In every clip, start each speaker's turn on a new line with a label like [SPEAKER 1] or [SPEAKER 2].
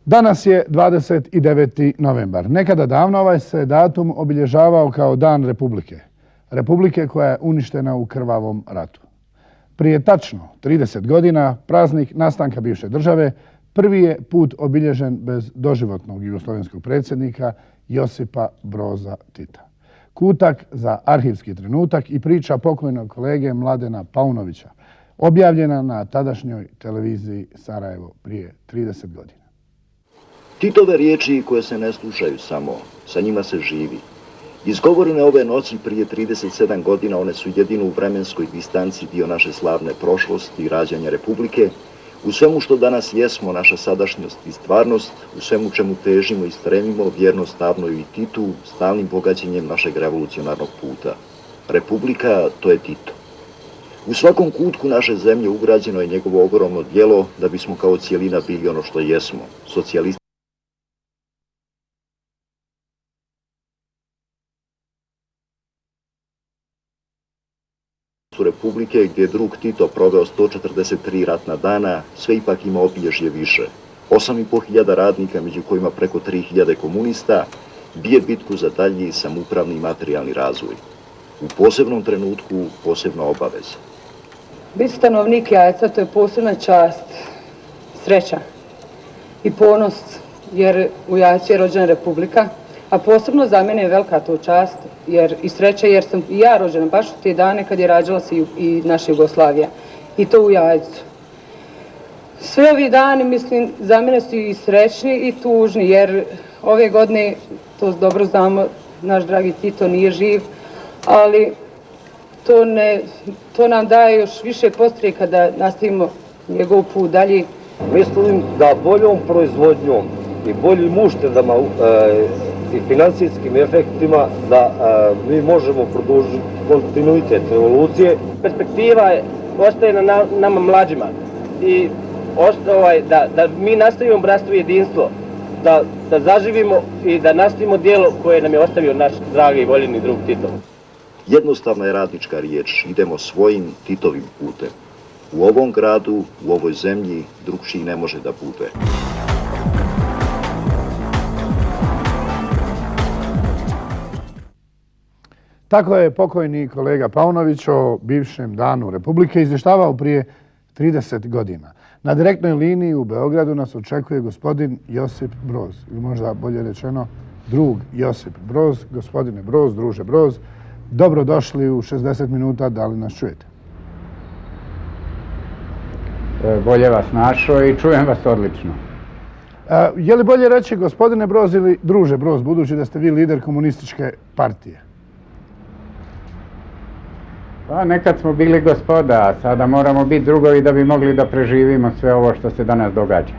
[SPEAKER 1] Danas je 29. novembar. Nekada davno ovaj se datum obilježavao kao Dan Republike. Republike koja je uništena u krvavom ratu. Prije tačno 30 godina praznik nastanka bivše države prvi je put obilježen bez doživotnog jugoslovenskog predsjednika Josipa Broza Tita. Kutak za arhivski trenutak i priča pokojnog kolege Mladena Paunovića, objavljena na tadašnjoj televiziji Sarajevo prije 30 godina.
[SPEAKER 2] Titove riječi koje se ne slušaju samo, sa njima se živi. Izgovorene ove noći prije 37 godina, one su jedino u vremenskoj distanci dio naše slavne prošlosti i rađanja Republike, u svemu što danas jesmo, naša sadašnjost i stvarnost, u svemu čemu težimo i stremimo, vjerno Stavnoju i Titu, stalnim bogaćenjem našeg revolucionarnog puta. Republika, to je Tito. U svakom kutku naše zemlje ugrađeno je njegovo ogromno djelo da bismo kao cijelina bili ono što jesmo, socijalisti. Republike gdje je drug Tito proveo 143 ratna dana, sve ipak ima obilježje više. 8.500 radnika, među kojima preko 3.000 komunista, bije bitku za dalji samoupravni i materijalni razvoj. U posebnom trenutku, posebna obaveza.
[SPEAKER 3] Biti stanovnik Jajca, to je posebna čast, sreća i ponos, jer u Jajcu je rođena Republika, a posebno za mene je velika to čast i sreća jer sam i ja rođena baš u te dane kad je rađala se i naša Jugoslavija. I to u Jajcu. Sve ovi dani, mislim, za mene su i srećni i tužni jer ove godine, to dobro znamo, naš dragi Tito nije živ, ali to nam daje još više podstreka da nastavimo njegov put dalje.
[SPEAKER 4] Mislim da boljom proizvodnjom i boljim uštedama i financijskim efektima da mi možemo produžiti kontinuitet evolucije.
[SPEAKER 5] Perspektiva ostaje na nama mlađima i da mi nastavimo bratstvo i jedinstvo, da zaživimo i da nastavimo djelo koje nam je ostavio naš dragi i voljeni drug Tito.
[SPEAKER 2] Jednostavna je radnička riječ, idemo svojim Titovim putem. U ovom gradu, u ovoj zemlji, drugčiji ne može da bude.
[SPEAKER 1] Tako je pokojni kolega Paunović o bivšem danu Republike izvještavao prije 30 godina. Na direktnoj liniji u Beogradu nas očekuje gospodin Josip Broz, ili možda bolje rečeno drug Josip Broz. Gospodine Broz, druže Broz, dobrodošli u 60 minuta, da li nas čujete?
[SPEAKER 6] Bolje vas našao i čujem vas odlično.
[SPEAKER 1] Je li bolje reći gospodine Broz ili druže Broz, budući da ste vi lider komunističke partije?
[SPEAKER 6] Pa nekad smo bili gospoda, a sada moramo biti drugovi da bi mogli da preživimo sve ovo što se danas događa.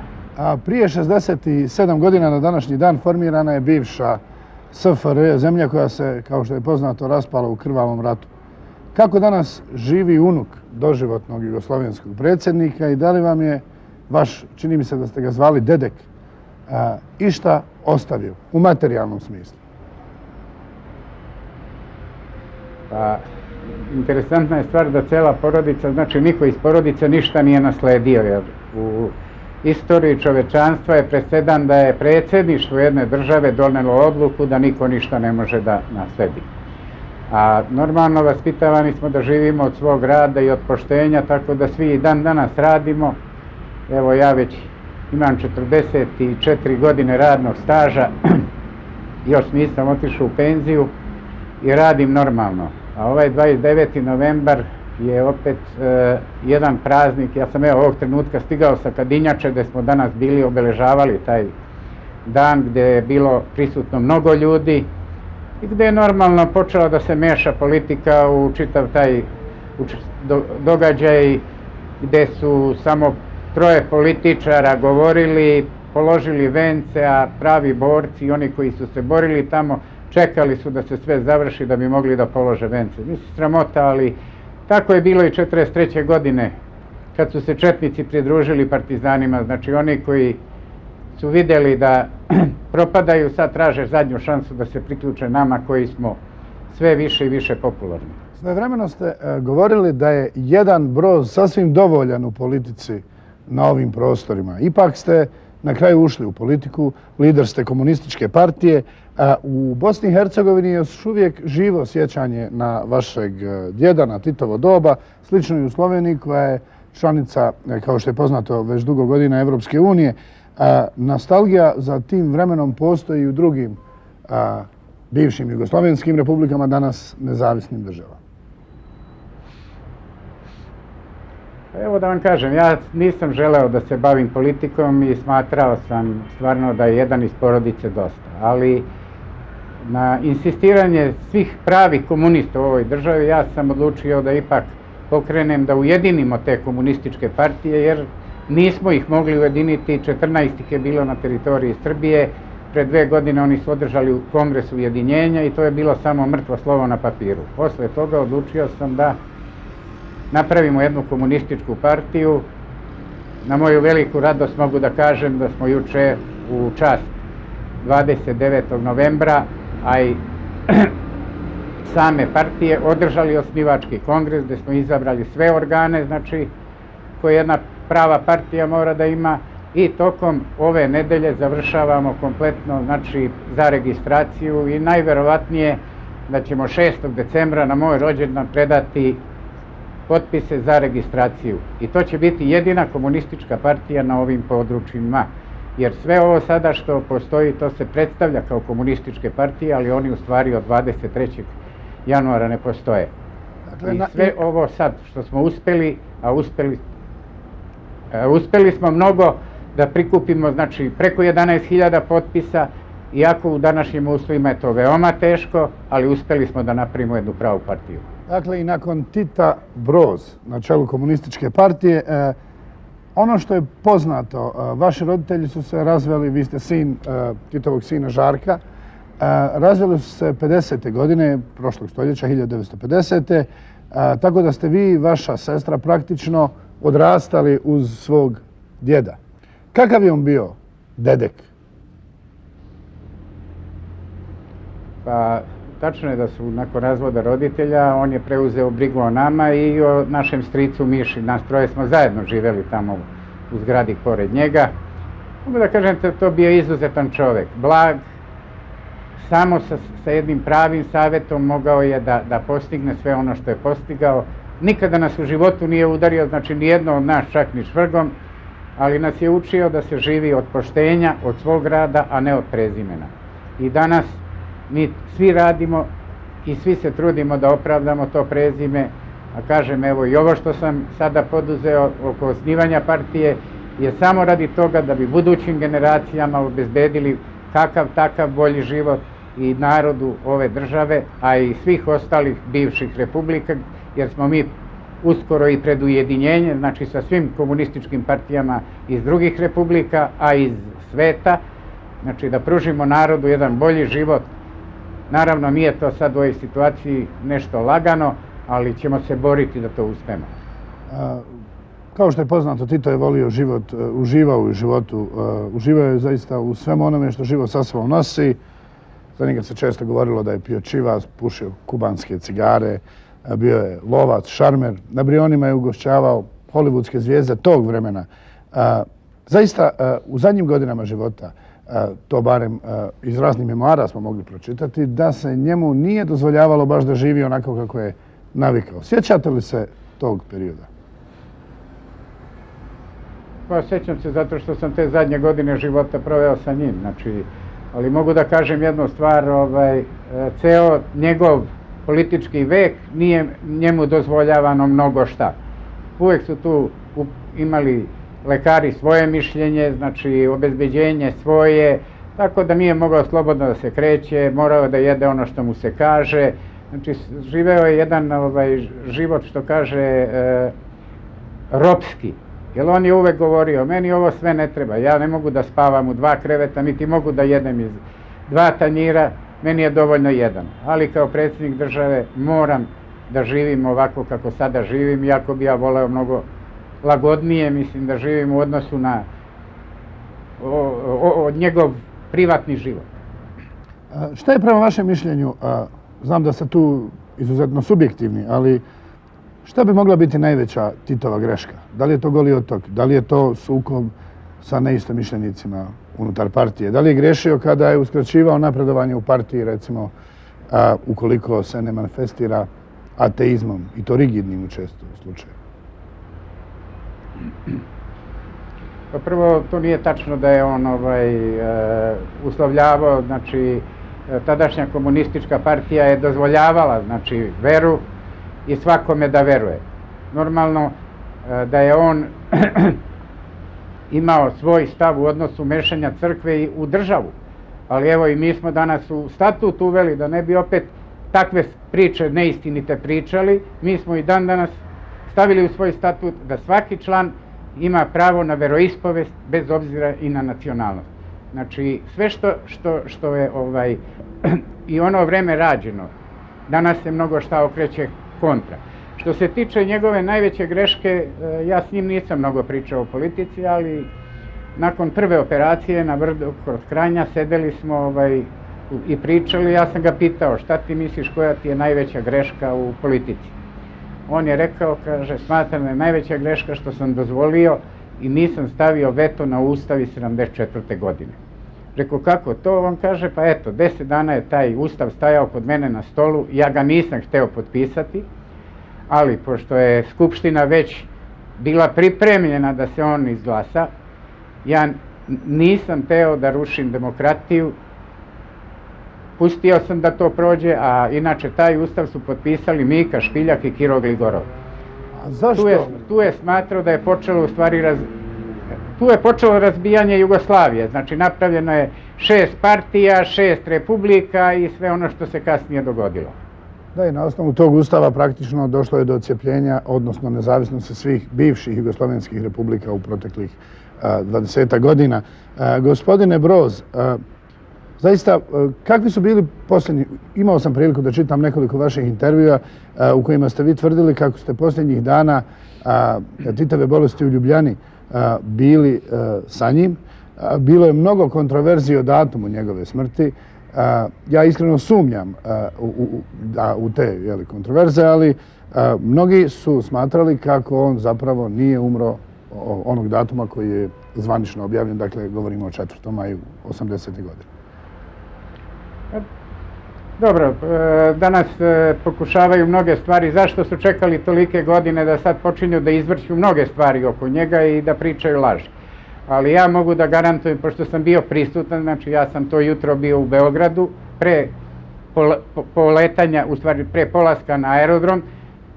[SPEAKER 1] Prije 67 godina na današnji dan formirana je bivša SFRJ, zemlja koja se, kao što je poznato, raspala u krvavom ratu. Kako danas živi unuk doživotnog jugoslovenskog predsjednika i da li vam je vaš, čini mi se da ste ga zvali dedek, išta ostavio u materijalnom smislu?
[SPEAKER 6] Pa, interesantna je stvar da cijela porodica, znači niko iz porodice ništa nije nasledio, jer u istoriji čovečanstva je presedan da je predsjedništvo jedne države donijelo odluku da niko ništa ne može da nasledi. A normalno vaspitavani smo da živimo od svog rada i od poštenja, tako da svi i dan danas radimo. Evo ja već imam 44 godine radnog staža, još nisam otišao u penziju i radim normalno. A ovaj 29. novembar je opet jedan praznik. Ja sam ovog trenutka stigao sa Kadinjače gdje smo danas bili obeležavali taj dan gdje je bilo prisutno mnogo ljudi i gdje je normalno počela da se meša politika u čitav taj događaj gdje su samo troje političara govorili, položili vence, a pravi borci i oni koji su se borili tamo čekali su da se sve završi da bi mogli da polože vence. Mislim, sramota, ali tako je bilo i 43. godine kad su se četnici pridružili partizanima. Znači oni koji su vidjeli da propadaju sad traže zadnju šansu da se priključe nama koji smo sve više i više popularni.
[SPEAKER 1] Svojevremeno ste govorili da je jedan Broz sasvim dovoljan u politici na ovim prostorima. Ipak ste na kraju ušli u politiku, lider ste komunističke partije. U Bosni i Hercegovini je još uvijek živo sjećanje na vašeg djeda, na Titovo doba, slično i u Sloveniji koja je članica, kao što je poznato, već dugo godina Evropske unije. Nostalgija za tim vremenom postoji i u drugim bivšim jugoslovenskim republikama, danas nezavisnim državama.
[SPEAKER 6] Evo da vam kažem, ja nisam želeo da se bavim politikom i smatrao sam stvarno da je jedan iz porodice dosta. Ali na insistiranje svih pravih komunista u ovoj državi ja sam odlučio da ipak pokrenem da ujedinimo te komunističke partije, jer nismo ih mogli ujediniti. 14 ih je bilo na teritoriji Srbije. Pre 2 godine oni su održali kongres ujedinjenja i to je bilo samo mrtvo slovo na papiru. Posle toga odlučio sam da napravimo jednu komunističku partiju. Na moju veliku radost mogu da kažem da smo juče u čast 29. novembra, a i same partije održali osnivački kongres gdje smo izabrali sve organe, znači koje jedna prava partija mora da ima, i tokom ove nedelje završavamo kompletno, znači, za registraciju i najverovatnije da ćemo 6. decembra na moj rođendan predati potpise za registraciju. I to će biti jedina komunistička partija na ovim područjima. Jer sve ovo sada što postoji, to se predstavlja kao komunističke partije, ali oni u stvari od 23. januara ne postoje. Dakle, i sve ovo sad što smo uspeli, uspeli smo mnogo da prikupimo, znači, preko 11.000 potpisa, iako u današnjim uslovima je to veoma teško, ali uspeli smo da napravimo jednu pravu partiju.
[SPEAKER 1] Dakle, i nakon Tita Broz na čelu komunističke partije, ono što je poznato, vaši roditelji su se razveli, vi ste sin Titovog sina Žarka, razveli su se 50. godine prošlog stoljeća, 1950. Tako da ste vi i vaša sestra praktično odrastali uz svog djeda. Kakav je on bio dedek?
[SPEAKER 6] Pa, tačno je da su nakon razvoda roditelja, on je preuzeo brigu o nama i o našem stricu Miši. Nas troje smo zajedno živjeli tamo u zgradi pored njega. Mogu da kažem da to bio izuzetan čovjek, blag, samo sa jednim pravim savjetom mogao je da postigne sve ono što je postigao. Nikada nas u životu nije udario, znači nijedno od nas čak ni švrgom, ali nas je učio da se živi od poštenja, od svog rada, a ne od prezimena. I danas mi svi radimo i svi se trudimo da opravdamo to prezime, a kažem, evo, i ovo što sam sada poduzeo oko osnivanja partije je samo radi toga da bi budućim generacijama obezbedili kakav takav bolji život i narodu ove države, a i svih ostalih bivših republika, jer smo mi uskoro i pred ujedinjenje, znači sa svim komunističkim partijama iz drugih republika, a iz sveta, znači da pružimo narodu jedan bolji život. Naravno, nije to sad u ovoj situaciji nešto lagano, ali ćemo se boriti da to uspemo.
[SPEAKER 1] Kao što je poznato, Tito je volio život, uživao u životu, uživao je zaista u svemu onome što život sa sobom nosi. Za njega se često govorilo da je pio čivas, pušio kubanske cigare, bio je lovac, šarmer, na Brionima je ugošćavao hollywoodske zvijezde tog vremena. Zaista, u zadnjim godinama života, to barem iz raznih memoara smo mogli pročitati, da se njemu nije dozvoljavalo baš da živi onako kako je navikao. Sjećate li se tog perioda?
[SPEAKER 6] Pa sjećam se zato što sam te zadnje godine života proveo sa njim, znači, ali mogu da kažem jednu stvar, ceo njegov politički vek nije njemu dozvoljavano mnogo šta. Uvijek su tu imali lekari svoje mišljenje, znači obezbeđenje svoje, tako da nije mogao slobodno da se kreće, morao da jede ono što mu se kaže. Znači, živeo je jedan život, što kaže, ropski. Jer on je uvek govorio, meni ovo sve ne treba, ja ne mogu da spavam u 2 kreveta, niti mogu da jedem iz 2 tanjira, meni je dovoljno jedan. Ali kao predsjednik države moram da živim ovako kako sada živim, iako bi ja voleo mnogo lagodnije, mislim, da živim u odnosu na njegov privatni život.
[SPEAKER 1] Šta je prema vašem mišljenju, znam da ste tu izuzetno subjektivni, ali šta bi mogla biti najveća Titova greška? Da li je to Goli otok? Da li je to sukob sa neistomišljenicima unutar partije? Da li je griješio kada je uskraćivao napredovanje u partiji, recimo, ukoliko se ne manifestira ateizmom, i to rigidnim u često slučaju?
[SPEAKER 6] Pa prvo, to nije tačno da je on uslovljavao, znači, tadašnja komunistička partija je dozvoljavala, znači, veru i svakome da veruje. Normalno da je on imao svoj stav u odnosu mešanja crkve i u državu. Ali evo i mi smo danas u statut uveli, da ne bi opet takve priče neistinite pričali, mi smo i dan danas stavili u svoj statut da svaki član ima pravo na veroispovest bez obzira i na nacionalnost. Znači, sve što je i ono vreme rađeno, danas se mnogo šta okreće kontra. Što se tiče njegove najveće greške, ja s njim nisam mnogo pričao o politici, ali nakon prve operacije na Brdu kod Kranja sedeli smo i pričali. Ja sam ga pitao, šta ti misliš, koja ti je najveća greška u politici? On je rekao, kaže, smatram da je najveća greška što sam dozvolio i nisam stavio veto na Ustav iz 74. godine. Rekao, kako to? On kaže, pa eto, 10 dana je taj Ustav stajao kod mene na stolu, ja ga nisam hteo potpisati, ali pošto je Skupština već bila pripremljena da se on izglasa, ja nisam teo da rušim demokratiju, pustio sam da to prođe, a inače taj Ustav su potpisali Mika Špiljak i Kiro Gligorov.
[SPEAKER 1] A zašto?
[SPEAKER 6] Tu je smatrao da je počelo u stvari tu je počelo razbijanje Jugoslavije, znači napravljeno je 6 partija, 6 republika i sve ono što se kasnije dogodilo.
[SPEAKER 1] Da, i na osnovu tog ustava praktično došlo je do odcjepljenja, odnosno nezavisnosti svih bivših jugoslovenskih republika u proteklih 20 godina. Gospodine Broz, zaista, kakvi su bili posljednji, imao sam priliku da čitam nekoliko vaših intervjua u kojima ste vi tvrdili kako ste posljednjih dana Titove bolesti u Ljubljani bili sa njim. Bilo je mnogo kontroverzije o datumu njegove smrti. Ja iskreno sumnjam u te kontroverze, ali mnogi su smatrali kako on zapravo nije umro onog datuma koji je zvanično objavljen, dakle govorimo o 4. maju 80. godine.
[SPEAKER 6] Dobro, danas pokušavaju mnoge stvari. Zašto su čekali tolike godine da sad počinju da izvrću mnoge stvari oko njega i da pričaju laži? Ali ja mogu da garantujem, pošto sam bio prisutan, znači ja sam to jutro bio u Beogradu, pre poletanja, u stvari pre polaska na aerodrom,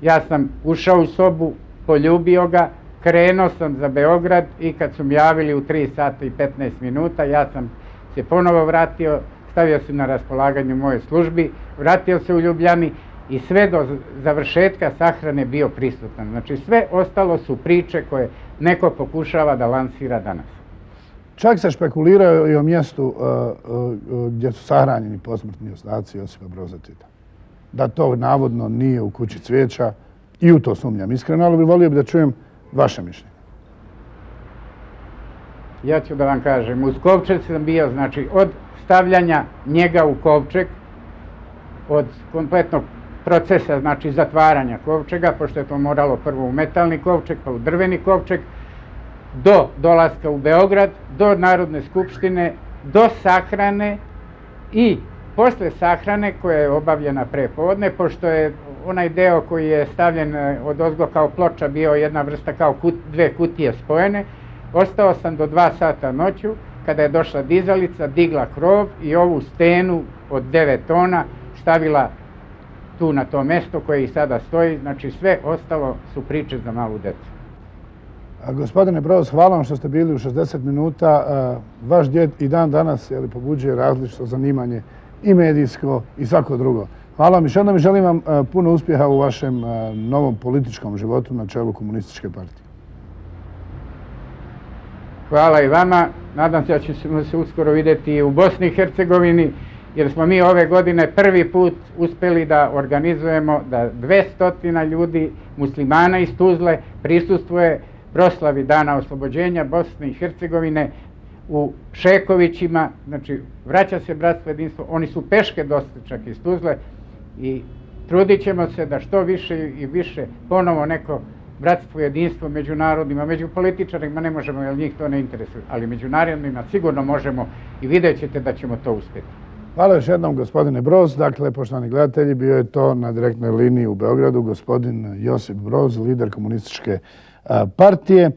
[SPEAKER 6] ja sam ušao u sobu, poljubio ga, krenuo sam za Beograd i kad su mi javili u 3 sata i 15 minuta, ja sam se ponovo vratio, stavio se na raspolaganju moje službi, vratio se u Ljubljani i sve do završetka sahrane bio prisutan. Znači sve ostalo su priče koje neko pokušava da lansira danas.
[SPEAKER 1] Čak se špekulirao i o mjestu gdje su sahranjeni posmrtni ostaci Josipa Broza Tita. Da to navodno nije u kući Cvijeća, i u to sumnjam iskreno, ali volio bih da čujem vaše mišljenje.
[SPEAKER 6] Ja ću da vam kažem, uz kovčeg sam bio, znači od stavljanja njega u kovčeg, od kompletnog procesa, znači zatvaranja kovčega, pošto je to moralo prvo u metalni kovčeg, pa u drveni kovčeg, do dolaska u Beograd, do Narodne skupštine, do sahrane i posle sahrane koja je obavljena pre podne, pošto je onaj deo koji je stavljen odozgo kao ploča bio jedna vrsta kao dve kutije spojene, ostao sam do 2 sata noću, kada je došla dizalica, digla krov i ovu stenu od 9 tona stavila tu na to mesto koje i sada stoji. Znači sve ostalo su priče za malu decu.
[SPEAKER 1] Gospodine Broz, hvala vam što ste bili u 60 minuta. Vaš djed i dan danas pobuđuje različito zanimanje i medijsko i svako drugo. Hvala vam. Još jednom želim vam puno uspjeha u vašem novom političkom životu na čelu Komunističke partije.
[SPEAKER 6] Hvala i vama. Nadam se da ćemo se uskoro vidjeti i u Bosni i Hercegovini, jer smo mi ove godine prvi put uspjeli da organizujemo da 200 ljudi muslimana iz Tuzle prisustvuje proslavi Dana oslobođenja Bosne i Hercegovine u Šekovićima. Znači, vraća se bratstvo jedinstvo. Oni su peške došli čak iz Tuzle i trudit ćemo se da što više i više ponovo neko bratstvo, jedinstvo među narodima, među političarima ne možemo, jer njih to ne interesuje, ali među narodima sigurno možemo i vidjet ćete da ćemo to uspjeti.
[SPEAKER 1] Hvala još jednom gospodine Broz. Dakle, poštovani gledatelji, bio je to na direktnoj liniji u Beogradu gospodin Josip Broz, lider komunističke partije.